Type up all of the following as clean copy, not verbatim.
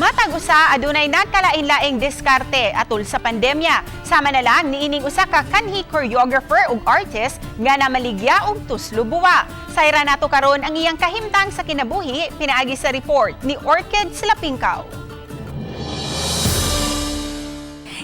Matag usa adunay nagkalain-laing diskarte atol sa pandemya. Sama na lang niining usa ka kanhi choreographer ug artist nga namaligya og tuslo buwa. Sayra nato karon ang iyang kahimtang sa kinabuhi pinaagi sa report ni Orchid Silapingkaw.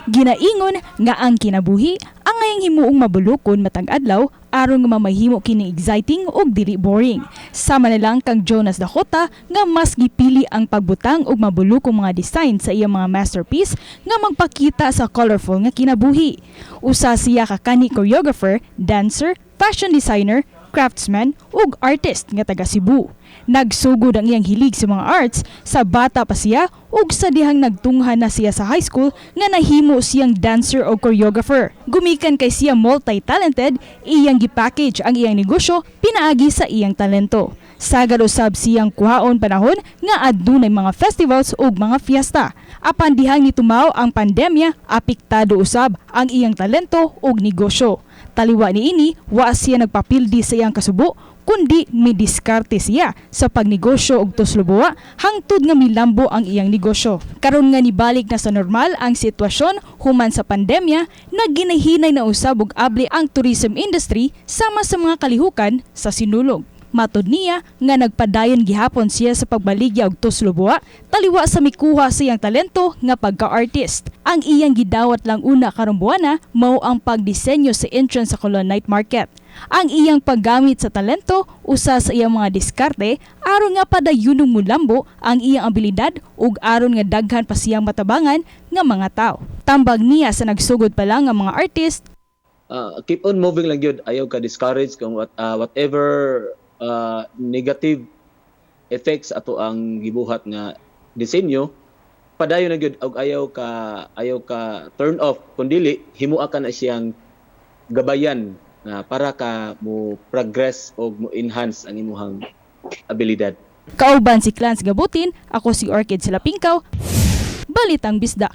Ginaingon nga ang kinabuhi ang ngayong himuong mabulokon matag adlaw aron nga mamahimo kini exciting ug dili boring. Sama na lang kang Jonas Dakota nga mas gipili ang pagbutang og mabulokong mga design sa iyang mga masterpiece nga magpakita sa colorful nga kinabuhi. Usa siya ka kanhi choreographer, dancer, fashion designer, craftsman ug artist nga taga Cebu. Nagsugod ang iyang hilig sa mga arts sa bata pa siya ug sa dihang nagtunghan na siya sa high school nga nahimo siyang dancer o choreographer. Gumikan kay siya multi-talented, iyang gipackage ang iyang negosyo pinaagi sa iyang talento. Sagad usab siyang kuhaon panahon nga adunay mga festivals ug mga fiesta. Apan dihang nitumaw ang pandemya, apektado usab ang iyang talento ug negosyo. Taliwa niini, wa siya nagpapildi sa iyang kasubo, kundi midiskarte siya sa pagnegosyo og tuslubuwa hangtod nga milambo ang iyang negosyo. Karon nga nibalik na sa normal ang sitwasyon human sa pandemya, nagginahinay na usab og abli ang tourism industry sama sa mga kalihukan sa sinulog. Matod niya nga nagpadayon gihapon siya sa pagbaligya og tuslubuwa taliwa sa mikuha sa iyang talento nga pagka-artist. Ang iyang gidawat lang una karong buwana mao ang pagdisenyo sa entrance sa Colon Night Market. Ang iyang paggamit sa talento usa sa iyang mga diskarte aron nga padayunong mulambo ang iyang abilidad ug aron nga daghan pa siyang matabangan nga mga tao. Tambag niya sa nagsugod pa lang nga mga artist, keep on moving lang yun. Ayaw ka discourage kung whatever negative effects ato ang gibuhat nga disenyo, padayon na gyud og ayaw ka turn off kundili himuha ka na siyang gabayan na para ka mo progress o mo enhance ang imuhang abilidad. kauban si Clans Gabutin, ako si Orchid Silapingkaw, Balitang Bisda.